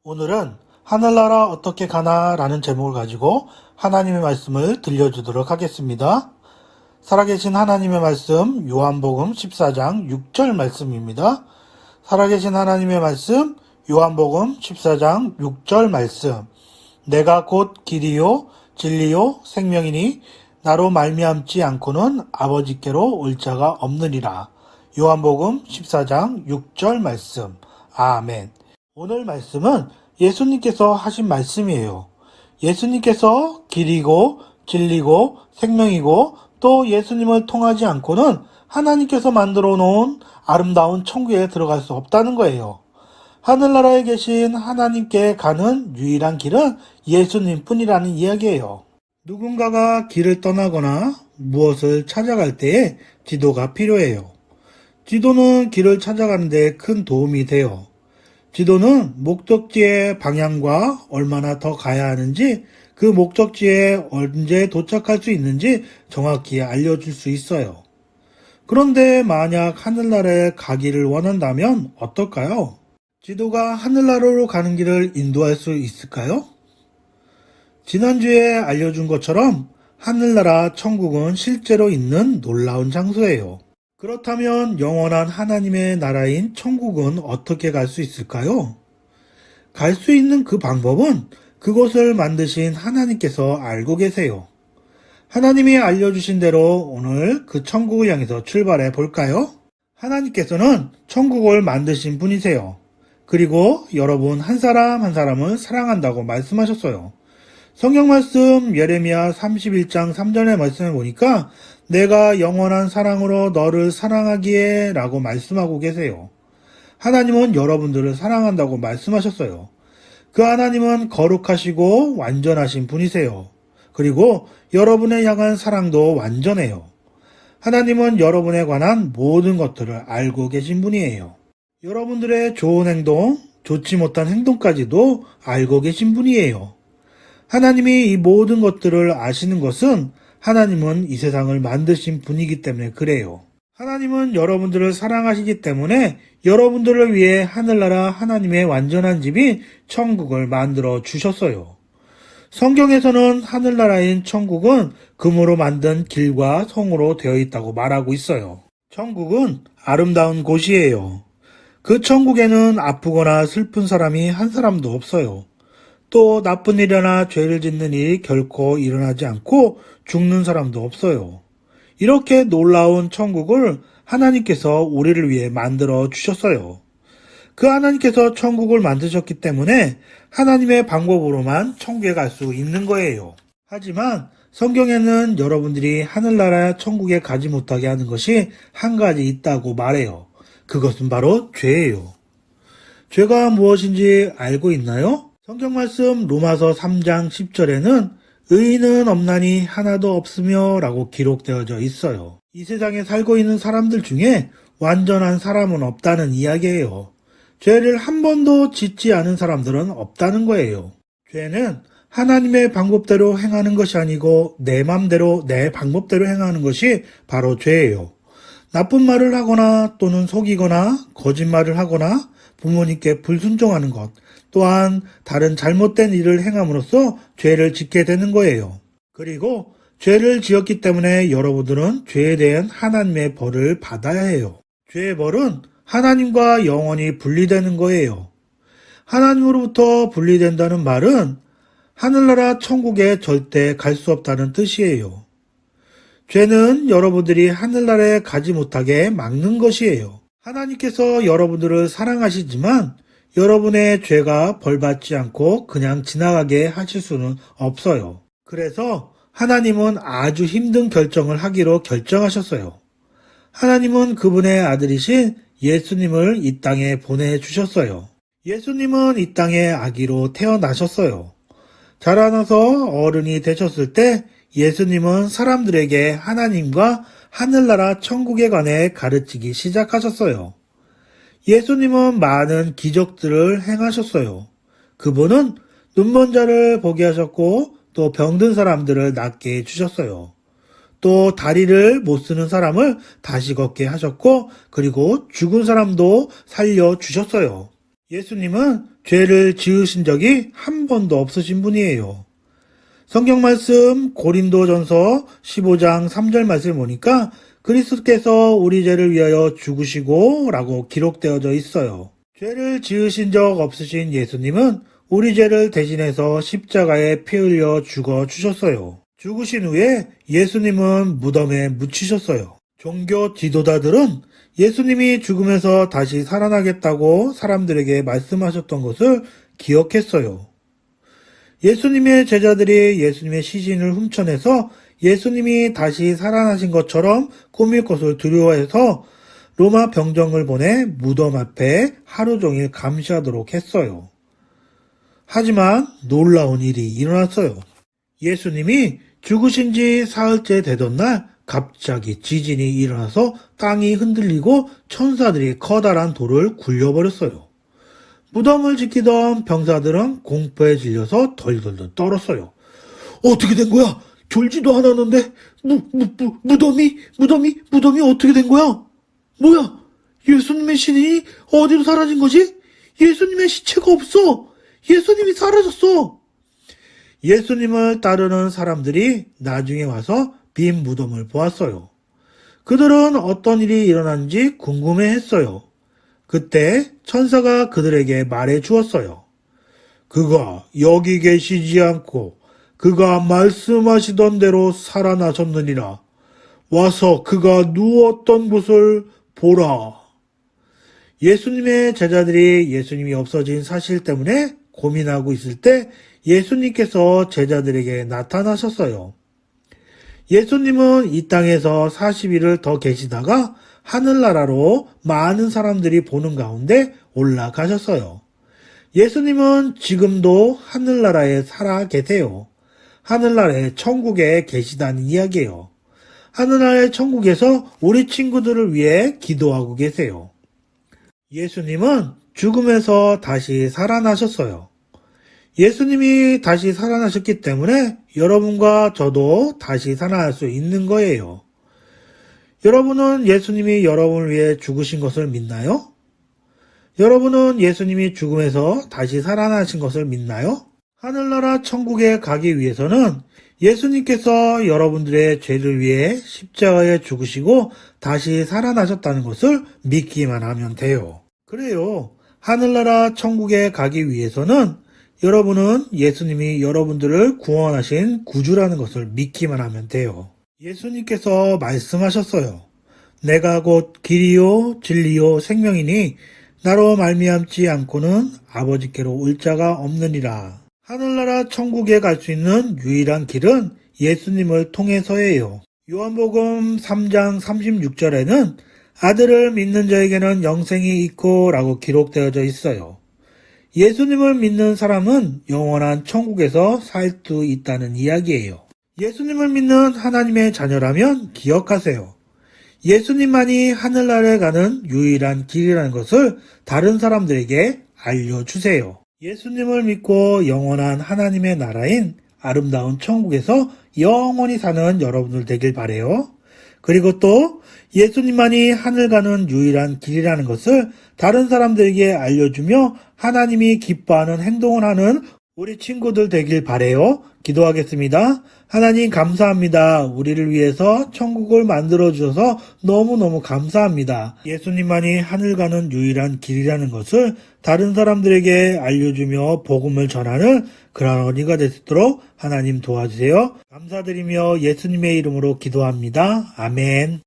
오늘은 하늘나라 어떻게 가나 라는 제목을 가지고 하나님의 말씀을 들려주도록 하겠습니다. 살아계신 하나님의 말씀 요한복음 14장 6절 말씀입니다. 살아계신 하나님의 말씀 요한복음 14장 6절 말씀. 내가 곧 길이요 진리요 생명이니 나로 말미암지 않고는 아버지께로 올 자가 없느니라. 요한복음 14장 6절 말씀. 아멘. 오늘 말씀은 예수님께서 하신 말씀이에요. 예수님께서 길이고 진리고 생명이고 또 예수님을 통하지 않고는 하나님께서 만들어 놓은 아름다운 천국에 들어갈 수 없다는 거예요. 하늘나라에 계신 하나님께 가는 유일한 길은 예수님 뿐이라는 이야기예요. 누군가가 길을 떠나거나 무엇을 찾아갈 때에 지도가 필요해요. 지도는 길을 찾아가는 데 큰 도움이 돼요. 지도는 목적지의 방향과 얼마나 더 가야 하는지, 그 목적지에 언제 도착할 수 있는지 정확히 알려줄 수 있어요. 그런데 만약 하늘나라에 가기를 원한다면 어떨까요? 지도가 하늘나라로 가는 길을 인도할 수 있을까요? 지난주에 알려준 것처럼 하늘나라 천국은 실제로 있는 놀라운 장소예요. 그렇다면 영원한 하나님의 나라인 천국은 어떻게 갈 수 있을까요? 갈 수 있는 그 방법은 그곳을 만드신 하나님께서 알고 계세요. 하나님이 알려주신 대로 오늘 그 천국을 향해서 출발해 볼까요? 하나님께서는 천국을 만드신 분이세요. 그리고 여러분 한 사람 한 사람을 사랑한다고 말씀하셨어요. 성경 말씀 예레미야 31장 3절의 말씀을 보니까 내가 영원한 사랑으로 너를 사랑하기에 라고 말씀하고 계세요. 하나님은 여러분들을 사랑한다고 말씀하셨어요. 그 하나님은 거룩하시고 완전하신 분이세요. 그리고 여러분을 향한 사랑도 완전해요. 하나님은 여러분에 관한 모든 것들을 알고 계신 분이에요. 여러분들의 좋은 행동, 좋지 못한 행동까지도 알고 계신 분이에요. 하나님이 이 모든 것들을 아시는 것은 하나님은 이 세상을 만드신 분이기 때문에 그래요. 하나님은 여러분들을 사랑하시기 때문에 여러분들을 위해 하늘나라 하나님의 완전한 집인 천국을 만들어 주셨어요. 성경에서는 하늘나라인 천국은 금으로 만든 길과 성으로 되어 있다고 말하고 있어요. 천국은 아름다운 곳이에요. 그 천국에는 아프거나 슬픈 사람이 한 사람도 없어요. 또 나쁜 일이나 죄를 짓는 일이 결코 일어나지 않고 죽는 사람도 없어요. 이렇게 놀라운 천국을 하나님께서 우리를 위해 만들어 주셨어요. 그 하나님께서 천국을 만드셨기 때문에 하나님의 방법으로만 천국에 갈 수 있는 거예요. 하지만 성경에는 여러분들이 하늘나라 천국에 가지 못하게 하는 것이 한 가지 있다고 말해요. 그것은 바로 죄예요. 죄가 무엇인지 알고 있나요? 성경 말씀 로마서 3장 10절에는 의인은 없나니 하나도 없으며 라고 기록되어져 있어요. 이 세상에 살고 있는 사람들 중에 완전한 사람은 없다는 이야기예요. 죄를 한 번도 짓지 않은 사람들은 없다는 거예요. 죄는 하나님의 방법대로 행하는 것이 아니고 내 맘대로 내 방법대로 행하는 것이 바로 죄예요. 나쁜 말을 하거나 또는 속이거나 거짓말을 하거나 부모님께 불순종하는 것, 또한 다른 잘못된 일을 행함으로써 죄를 짓게 되는 거예요. 그리고 죄를 지었기 때문에 여러분들은 죄에 대한 하나님의 벌을 받아야 해요. 죄의 벌은 하나님과 영원히 분리되는 거예요. 하나님으로부터 분리된다는 말은 하늘나라 천국에 절대 갈 수 없다는 뜻이에요. 죄는 여러분들이 하늘나라에 가지 못하게 막는 것이에요. 하나님께서 여러분들을 사랑하시지만 여러분의 죄가 벌받지 않고 그냥 지나가게 하실 수는 없어요. 그래서 하나님은 아주 힘든 결정을 하기로 결정하셨어요. 하나님은 그분의 아들이신 예수님을 이 땅에 보내주셨어요. 예수님은 이 땅에 아기로 태어나셨어요. 자라나서 어른이 되셨을 때 예수님은 사람들에게 하나님과 하늘나라 천국에 관해 가르치기 시작하셨어요. 예수님은 많은 기적들을 행하셨어요. 그분은 눈먼 자를 보게 하셨고 또 병든 사람들을 낫게 해주셨어요. 또 다리를 못 쓰는 사람을 다시 걷게 하셨고 그리고 죽은 사람도 살려주셨어요. 예수님은 죄를 지으신 적이 한 번도 없으신 분이에요. 성경 말씀 고린도전서 15장 3절 말씀을 보니까 그리스도께서 우리 죄를 위하여 죽으시고 라고 기록되어져 있어요. 죄를 지으신 적 없으신 예수님은 우리 죄를 대신해서 십자가에 피 흘려 죽어 주셨어요. 죽으신 후에 예수님은 무덤에 묻히셨어요. 종교 지도자들은 예수님이 죽음에서 다시 살아나겠다고 사람들에게 말씀하셨던 것을 기억했어요. 예수님의 제자들이 예수님의 시신을 훔쳐내서 예수님이 다시 살아나신 것처럼 꾸밀 것을 두려워해서 로마 병정을 보내 무덤 앞에 하루 종일 감시하도록 했어요. 하지만 놀라운 일이 일어났어요. 예수님이 죽으신 지 사흘째 되던 날 갑자기 지진이 일어나서 땅이 흔들리고 천사들이 커다란 돌을 굴려버렸어요. 무덤을 지키던 병사들은 공포에 질려서 덜덜덜 떨었어요. 어떻게 된 거야? 졸지도 않았는데 무덤이 어떻게 된 거야? 뭐야? 예수님의 신이 어디로 사라진 거지? 예수님의 시체가 없어. 예수님이 사라졌어. 예수님을 따르는 사람들이 나중에 와서 빈 무덤을 보았어요. 그들은 어떤 일이 일어났는지 궁금해했어요. 그때 천사가 그들에게 말해 주었어요. 그가 여기 계시지 않고 그가 말씀하시던 대로 살아나셨느니라. 와서 그가 누웠던 곳을 보라. 예수님의 제자들이 예수님이 없어진 사실 때문에 고민하고 있을 때 예수님께서 제자들에게 나타나셨어요. 예수님은 이 땅에서 40일을 더 계시다가 하늘나라로 많은 사람들이 보는 가운데 올라가셨어요. 예수님은 지금도 하늘나라에 살아 계세요. 하늘나라의 천국에 계시다는 이야기예요. 하늘나라의 천국에서 우리 친구들을 위해 기도하고 계세요. 예수님은 죽음에서 다시 살아나셨어요. 예수님이 다시 살아나셨기 때문에 여러분과 저도 다시 살아날 수 있는 거예요. 여러분은 예수님이 여러분을 위해 죽으신 것을 믿나요? 여러분은 예수님이 죽음에서 다시 살아나신 것을 믿나요? 하늘나라 천국에 가기 위해서는 예수님께서 여러분들의 죄를 위해 십자가에 죽으시고 다시 살아나셨다는 것을 믿기만 하면 돼요. 그래요. 하늘나라 천국에 가기 위해서는 여러분은 예수님이 여러분들을 구원하신 구주라는 것을 믿기만 하면 돼요. 예수님께서 말씀하셨어요. 내가 곧 길이요 진리요 생명이니 나로 말미암지 않고는 아버지께로 올 자가 없느니라. 하늘나라 천국에 갈 수 있는 유일한 길은 예수님을 통해서예요. 요한복음 3장 36절에는 아들을 믿는 자에게는 영생이 있고 라고 기록되어져 있어요. 예수님을 믿는 사람은 영원한 천국에서 살 수 있다는 이야기예요. 예수님을 믿는 하나님의 자녀라면 기억하세요. 예수님만이 하늘나라에 가는 유일한 길이라는 것을 다른 사람들에게 알려주세요. 예수님을 믿고 영원한 하나님의 나라인 아름다운 천국에서 영원히 사는 여러분들 되길 바래요. 그리고 또 예수님만이 하늘 가는 유일한 길이라는 것을 다른 사람들에게 알려주며 하나님이 기뻐하는 행동을 하는 우리 친구들 되길 바래요. 기도하겠습니다. 하나님 감사합니다. 우리를 위해서 천국을 만들어 주셔서 너무너무 감사합니다. 예수님만이 하늘 가는 유일한 길이라는 것을 다른 사람들에게 알려주며 복음을 전하는 그런 어린이가 될 수 있도록 하나님 도와주세요. 감사드리며 예수님의 이름으로 기도합니다. 아멘.